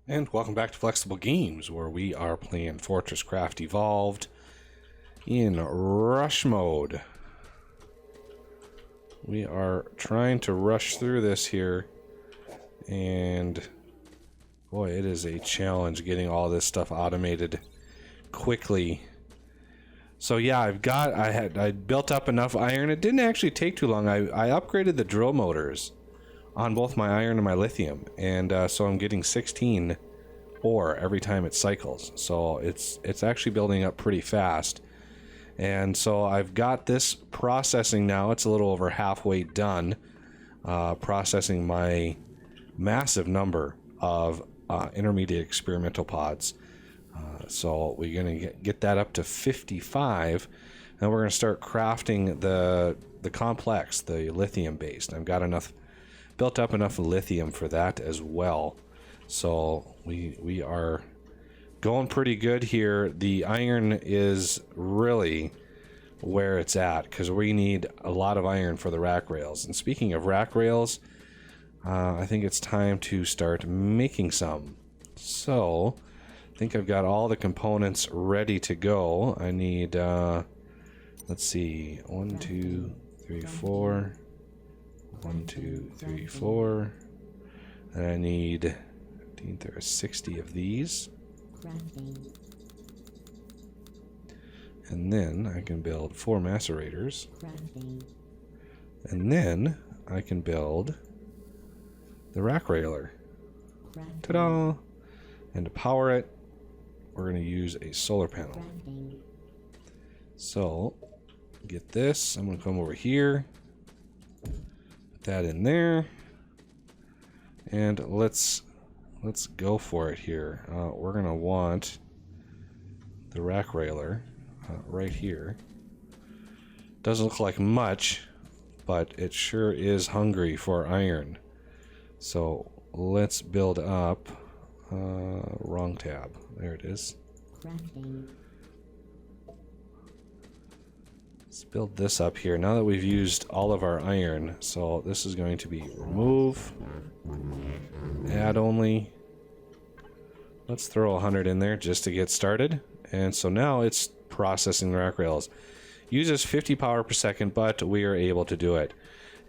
And welcome back to Flexible Games, where we are playing FortressCraft Evolved in rush mode. We are trying to rush through this here, and boy, it is a challenge getting all this stuff automated quickly. So yeah, I built up enough iron. It didn't actually take too long. I upgraded the drill motors on both my iron and my lithium, and so I'm getting 16 ore every time it cycles, so it's actually building up pretty fast. And so I've got this processing now. It's a little over halfway done, processing my massive number of intermediate experimental pods. So we're gonna get that up to 55, and we're gonna start crafting the complex, the lithium based. I've got built up enough lithium for that as well. So we are going pretty good here. The iron is really where it's at, because we need a lot of iron for the rack rails. And speaking of rack rails, I think it's time to start making some. So I think I've got all the components ready to go. I need let's see, 1 2 3 4, 1 2 3 4, and I need, I think there are 60 of these. And then I can build 4 macerators. And then I can build the rack railer. Ta-da! And to power it, we're going to use a solar panel. So, get this. I'm going to come over here. Put that in there. And let's go for it here. We're going to want the rack railer right here. Doesn't look like much, but it sure is hungry for iron. So let's build up, wrong tab, there it is. Let's build this up here now that we've used all of our iron. So this is going to be remove, add only. Let's throw 100 in there just to get started. And so now it's processing the rack rails. Uses 50 power per second, but we are able to do it.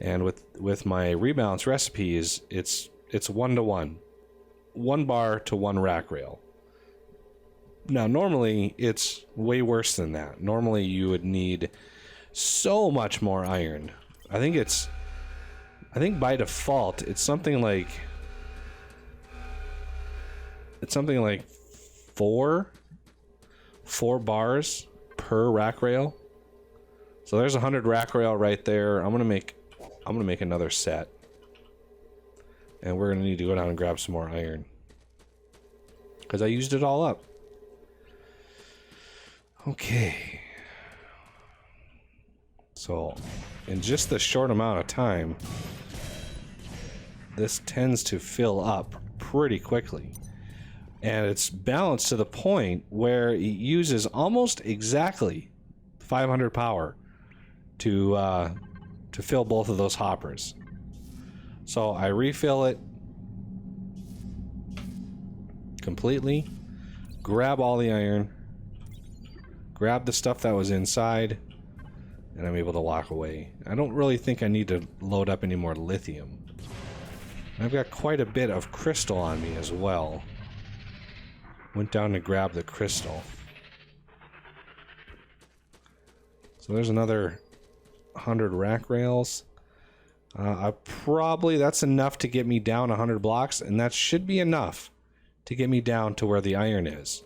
And with my rebalance recipes, it's 1-to-1. 1 bar to 1 rack rail. Now normally it's way worse than that. Normally you would need so much more iron. I think by default it's something like four bars per rack rail. So there's 100 rack rail right there. I'm gonna make another set, and we're gonna need to go down and grab some more iron because I used it all up. Okay, so in just the short amount of time, this tends to fill up pretty quickly. And it's balanced to the point where it uses almost exactly 500 power to fill both of those hoppers. So I refill it completely, grab all the iron, grab the stuff that was inside, and I'm able to walk away. I don't really think I need to load up any more lithium. I've got quite a bit of crystal on me as well. Went down to grab the crystal. So there's another 100 rack rails. That's enough to get me down 100 blocks, and that should be enough to get me down to where the iron is.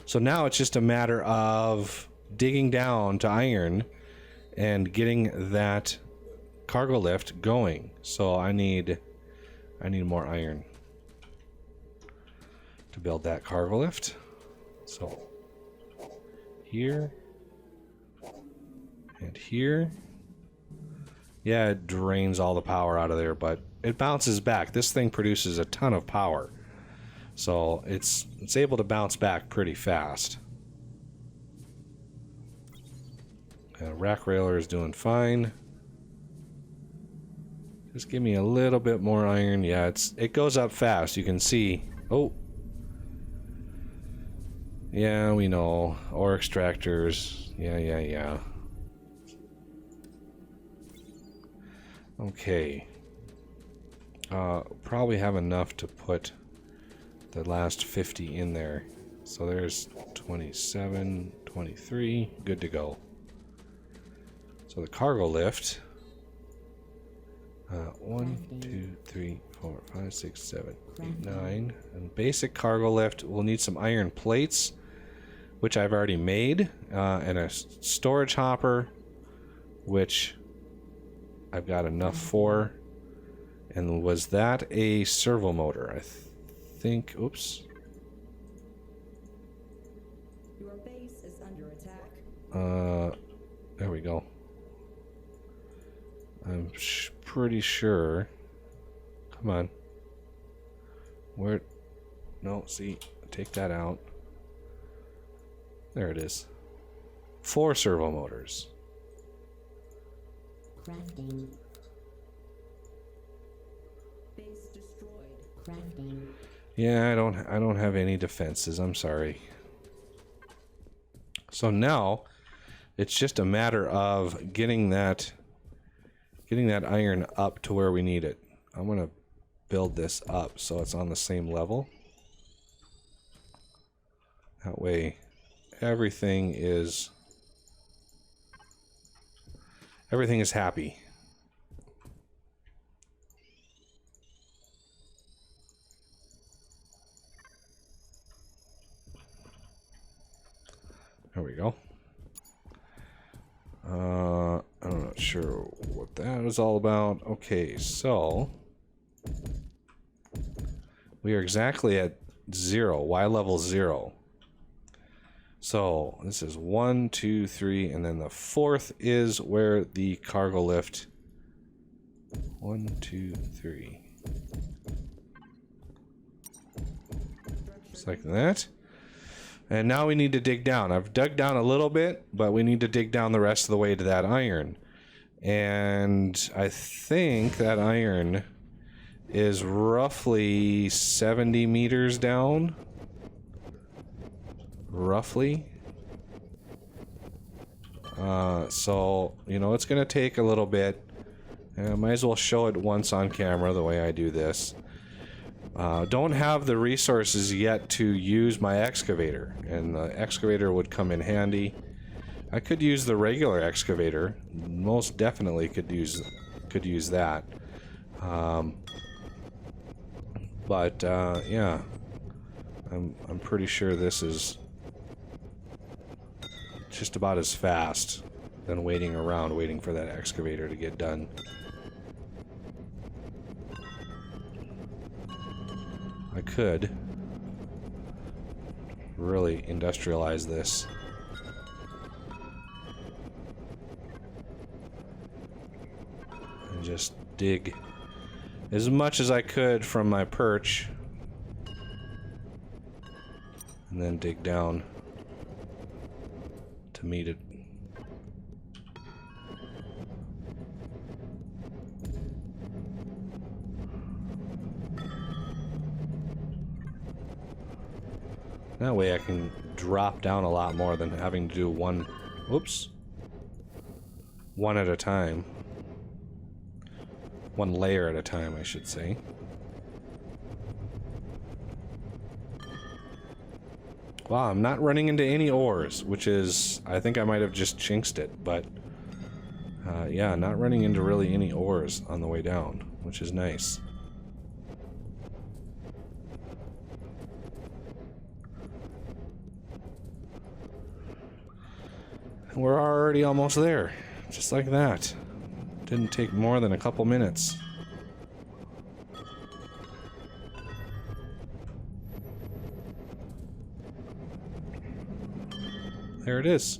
So now it's just a matter of digging down to iron and getting that cargo lift going. So I need more iron to build that cargo lift. So here and here. Yeah, it drains all the power out of there, but it bounces back. This thing produces a ton of power, so it's able to bounce back pretty fast. Rack railer is doing fine. Just give me a little bit more iron. Yeah, it goes up fast. You can see. Oh. Yeah, we know. Ore extractors. Yeah. Okay. Probably have enough to put the last 50 in there. So there's 27, 23. Good to go. So the cargo lift. 1, 2, 3, 4, 5, 6, 7, 8, 9. And basic cargo lift, we'll need some iron plates, which I've already made, and a storage hopper, which I've got enough for. And was that a servo motor? I think. Oops. Your base is under attack. There we go. I'm pretty sure. Come on. Where? No, see, take that out. There it is. 4 servo motors. Crafting. Base destroyed. Crafting. Yeah, I don't have any defenses. I'm sorry. So now it's just a matter of getting that iron up to where we need it. I'm gonna build this up so it's on the same level. That way everything is happy. There we go. I'm not sure what that is all about. Okay, so we are exactly at 0, Y level 0. So this is 1, 2, 3, and then the 4th is where the cargo lift. 1, 2, 3. Just like that. And now we need to dig down. I've dug down a little bit, but we need to dig down the rest of the way to that iron. And I think that iron is roughly 70 meters down. Roughly. So, you know, it's going to take a little bit. I might as well show it once on camera the way I do this. Don't have the resources yet to use my excavator, and the excavator would come in handy. I could use the regular excavator. Most definitely could use that. Yeah, I'm pretty sure this is just about as fast than waiting around waiting for that excavator to get done. I could really industrialize this. And just dig as much as I could from my perch. And then dig down to meet it. That way I can drop down a lot more than having to do one at a time. One layer at a time, I should say. Wow, I'm not running into any ores, which is, I think I might have just jinxed it, but yeah, not running into really any ores on the way down, which is nice. And we're already almost there, just like that. Didn't take more than a couple minutes. There it is.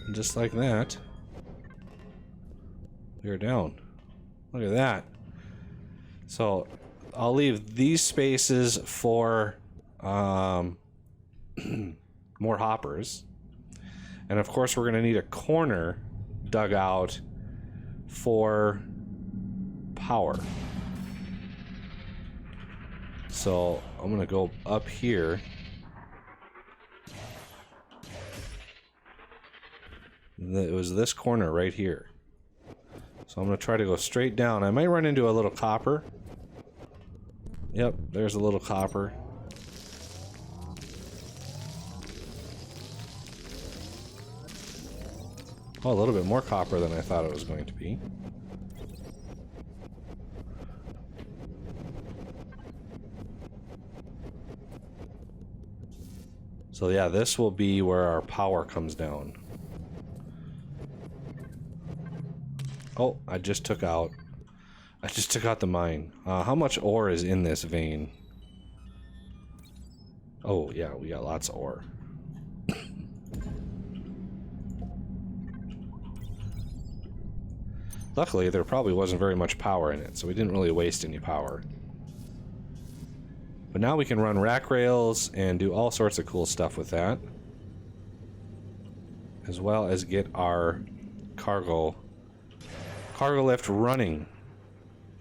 And just like that, we're down. Look at that. So I'll leave these spaces for my more hoppers. And of course we're going to need a corner dug out for power. So I'm going to go up here. It was this corner right here. So I'm going to try to go straight down. I might run into a little copper. Yep, there's a little copper. Oh, a little bit more copper than I thought it was going to be. So yeah, this will be where our power comes down. Oh, I just took out the mine. How much ore is in this vein? Oh yeah, we got lots of ore. Luckily, there probably wasn't very much power in it, so we didn't really waste any power. But now we can run rack rails and do all sorts of cool stuff with that. As well as get our cargo lift running.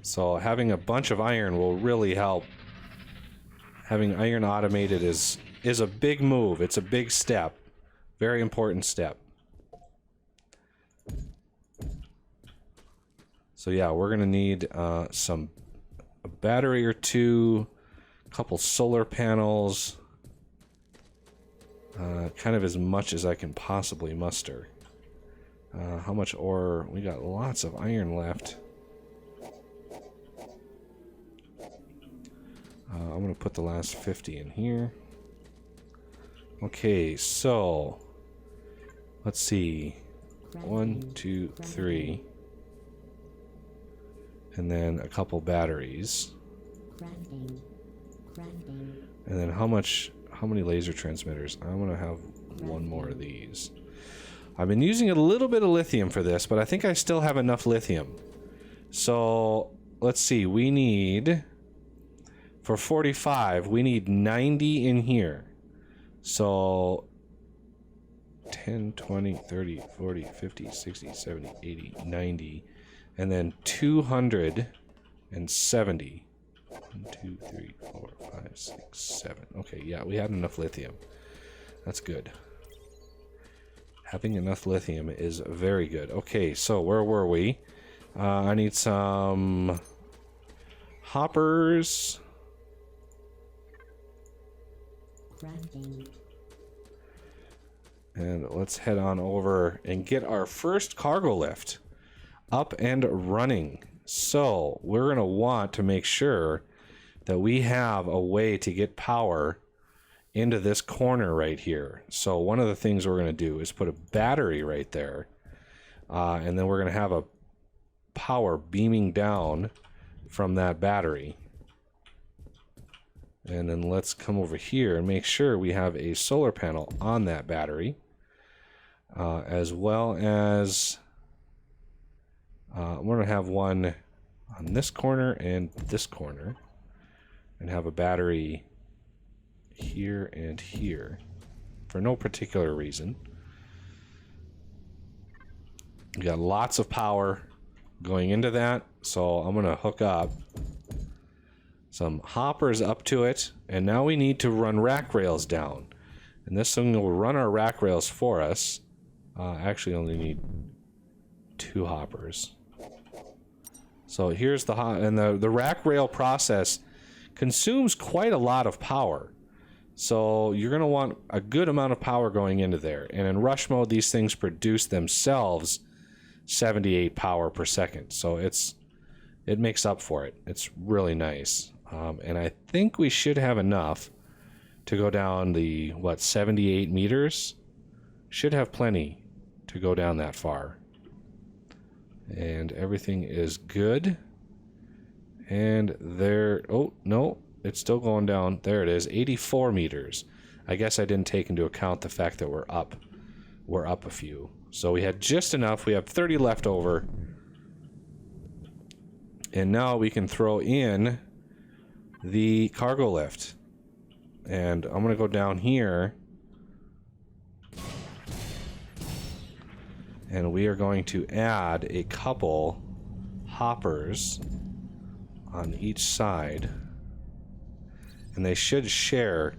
So having a bunch of iron will really help. Having iron automated is a big move. It's a big step. Very important step. So yeah, we're gonna need a battery or two, a couple solar panels, kind of as much as I can possibly muster. How much ore? We got lots of iron left. I'm gonna put the last 50 in here. Okay, so let's see. 1, 2, 3. And then a couple batteries. Crafting. And then how many laser transmitters? I'm gonna have one more of these. I've been using a little bit of lithium for this, but I think I still have enough lithium. So let's see, we need, for 45, we need 90 in here. So 10, 20, 30, 40, 50, 60, 70, 80, 90. And then 270. 1, 2, 3, 4, 5, 6, 7. Okay, yeah, we had enough lithium. That's good. Having enough lithium is very good. Okay, so where were we? I need some hoppers. Crafting. And let's head on over and get our first cargo lift up and running. So we're going to want to make sure that we have a way to get power into this corner right here. So one of the things we're going to do is put a battery right there. And then we're going to have a power beaming down from that battery. And then let's come over here and make sure we have a solar panel on that battery. As well as we're going to have one on this corner and this corner. And have a battery here and here. For no particular reason. We got lots of power going into that. So I'm going to hook up some hoppers up to it. And now we need to run rack rails down. And this thing will run our rack rails for us. Actually only need 2 hoppers. So here's the the rack rail process consumes quite a lot of power. So you're going to want a good amount of power going into there. And in rush mode, these things produce themselves 78 power per second. So it makes up for it. It's really nice. And I think we should have enough to go down the, 78 meters? Should have plenty to go down that far. And everything is good. And there, oh, no, it's still going down. There it is, 84 meters. I guess I didn't take into account the fact that we're up a few. So we had just enough. We have 30 left over. And now we can throw in the cargo lift. And I'm going to go down here And we are going to add a couple hoppers on each side. And they should share,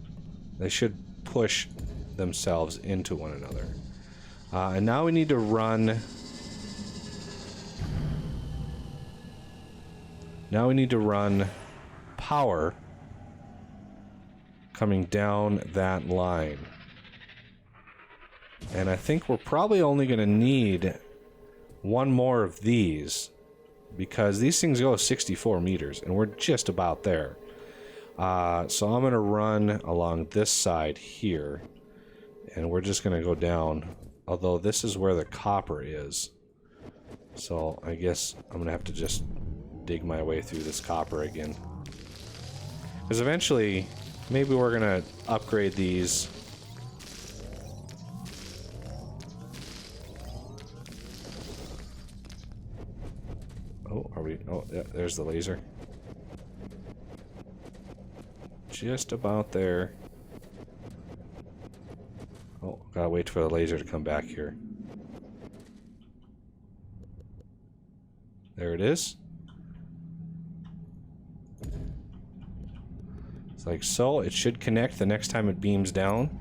they should push themselves into one another. And now we need to run... Now we need to run power coming down that line. And I think we're probably only going to need one more of these, because these things go 64 meters, and we're just about there. So I'm going to run along this side here, and we're just going to go down, although this is where the copper is. So I guess I'm going to have to just dig my way through this copper again. Because eventually, maybe we're going to upgrade these. Oh, are we? Oh, yeah, there's the laser. Just about there. Oh, gotta wait for the laser to come back here. There it is. It's like so. It should connect the next time it beams down.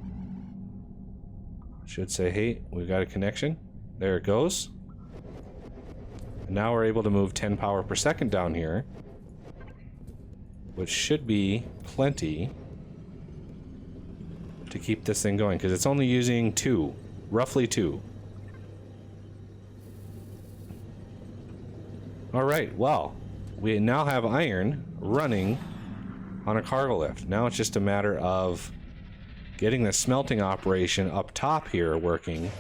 It should say, hey, we've got a connection. There it goes. And now we're able to move 10 power per second down here, which should be plenty to keep this thing going, because it's only using 2, roughly 2. Alright, well, we now have iron running on a cargo lift. Now it's just a matter of getting the smelting operation up top here working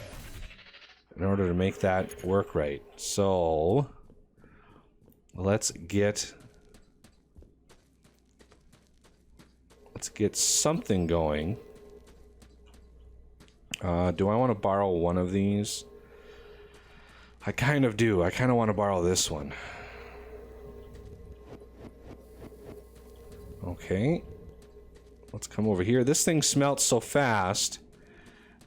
in order to make that work right. So let's get something going. Do I want to borrow one of these? I kind of do. I kind of want to borrow this one. Okay. Let's come over here. This thing smelts so fast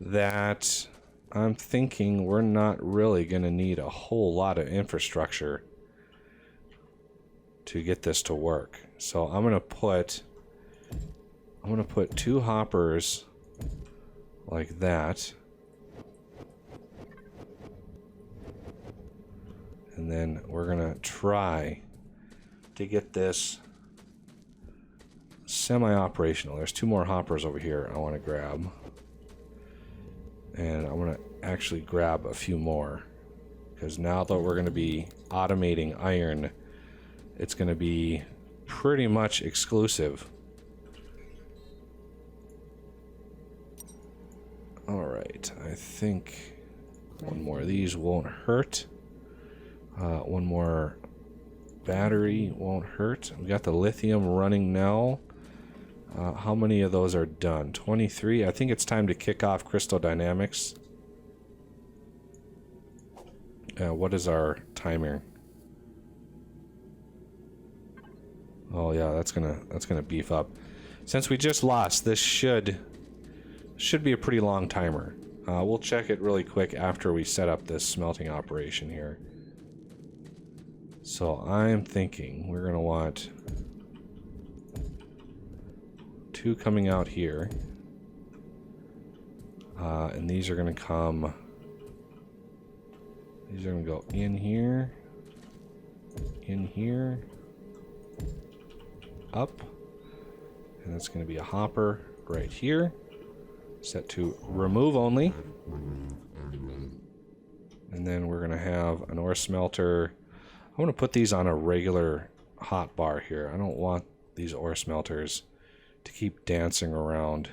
that I'm thinking we're not really going to need a whole lot of infrastructure to get this to work. So I'm going to put 2 hoppers like that. And then we're going to try to get this semi-operational. There's 2 more hoppers over here I want to grab. And I'm going to actually grab a few more, because now that we're going to be automating iron, it's going to be pretty much exclusive. Alright, I think one more of these won't hurt. One more battery won't hurt. We got the lithium running now. How many of those are done? 23. I think it's time to kick off crystal dynamics. What is our timer? Oh yeah, that's gonna beef up. Since we just lost, this should be a pretty long timer. We'll check it really quick after we set up this smelting operation here. So I'm thinking we're gonna want 2 coming out here, and these are gonna come. These are gonna go in here, up, and that's gonna be a hopper right here, set to remove only. And then we're gonna have an ore smelter. I'm gonna put these on a regular hot bar here. I don't want these ore smelters to keep dancing around.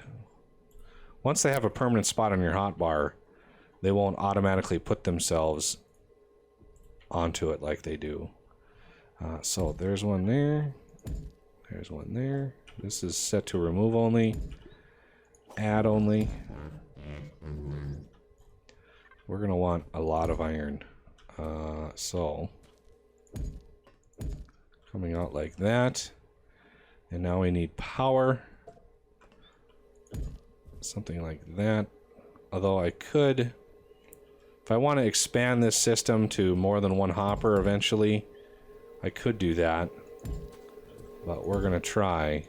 Once they have a permanent spot on your hot bar, they won't automatically put themselves onto it like they do. So there's one there. There's one there. This is set to remove only. Add only. We're gonna want a lot of iron. So coming out like that. And now we need power. Something like that. Although I could, if I want to expand this system to more than one hopper eventually, I could do that. But we're going to try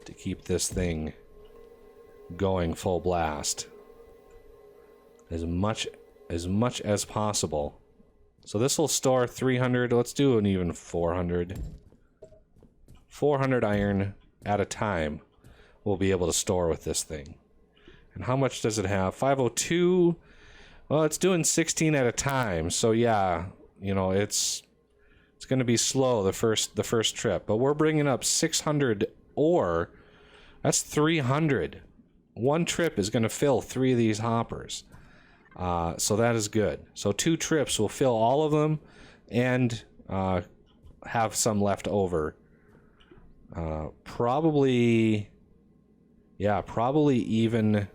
to keep this thing going full blast as much as possible. So this will store 300. Let's do an even 400. 400 iron at a time we'll be able to store with this thing. And how much does it have? 502. Well, it's doing 16 at a time. So yeah, you know, it's going to be slow the first trip, but we're bringing up 600 ore. That's 300. One trip is going to fill 3 of these hoppers. So that is good. So 2 trips will fill all of them and have some left over. Probably even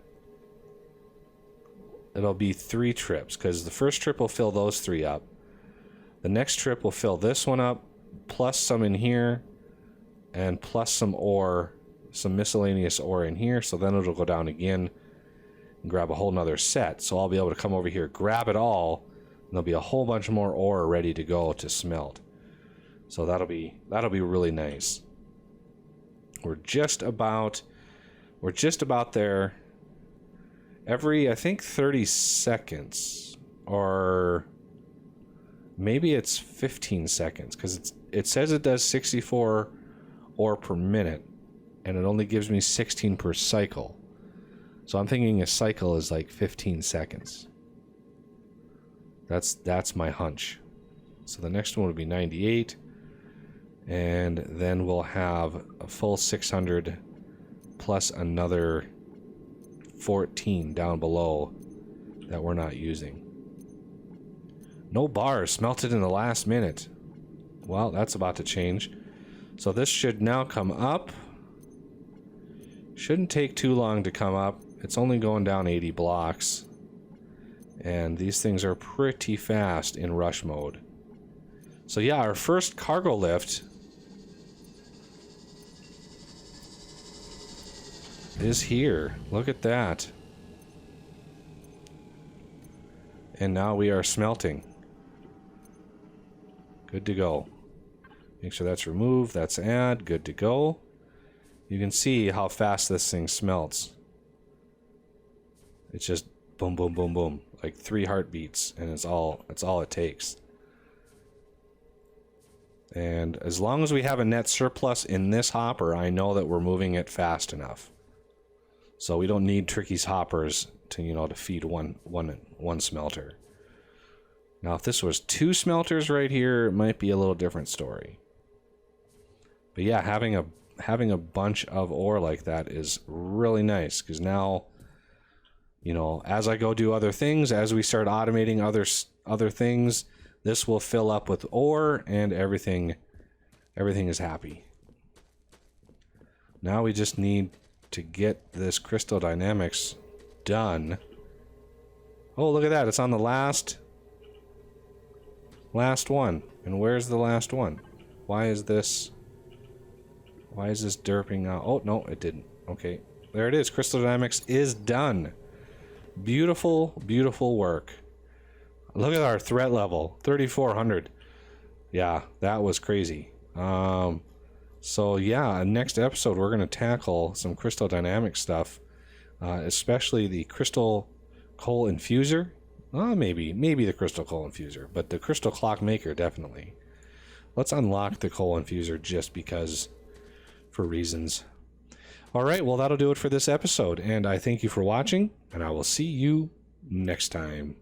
it'll be 3 trips, because the first trip will fill those 3 up. The next trip will fill this one up, plus some in here, and plus some ore, some miscellaneous ore in here. So then it'll go down again and grab a whole nother set. So I'll be able to come over here, grab it all, and there'll be a whole bunch more ore ready to go to smelt. So that'll be really nice. We're just about there. Every, I think, 30 seconds, or maybe it's 15 seconds, because it says it does 64 ore per minute, and it only gives me 16 per cycle. So I'm thinking a cycle is like 15 seconds. That's my hunch. So the next one would be 98, and then we'll have a full 600 plus another 14 down below that we're not using. No bars smelted in the last minute. Well, that's about to change. So this should now come up. Shouldn't take too long to come up. It's only going down 80 blocks. And these things are pretty fast in rush mode. So yeah, our first cargo lift is here. Look at that. And now we are smelting. Good to go. Make sure that's remove, that's add, good to go. You can see how fast this thing smelts. It's just boom, boom, boom, boom. Like 3 heartbeats, and it's all it takes. And as long as we have a net surplus in this hopper, I know that we're moving it fast enough. So we don't need Tricky's hoppers to, you know, to feed one smelter. Now, if this was 2 smelters right here, it might be a little different story. But yeah, having a bunch of ore like that is really nice, because now, you know, as I go do other things, as we start automating other things, this will fill up with ore, and everything is happy. Now we just need to get this crystal dynamics done. Oh, look at that. It's on the last one. And where's the last one? Why is this derping out? Oh, no, it didn't. Okay. There it is. Crystal dynamics is done. Beautiful, beautiful work. Look at our threat level. 3,400. Yeah, that was crazy. So yeah, next episode we're going to tackle some crystal dynamic stuff, especially the crystal coal infuser. Maybe the crystal coal infuser, but the crystal clock maker definitely. Let's unlock the coal infuser just because, for reasons. All right, well, that'll do it for this episode, and I thank you for watching, and I will see you next time.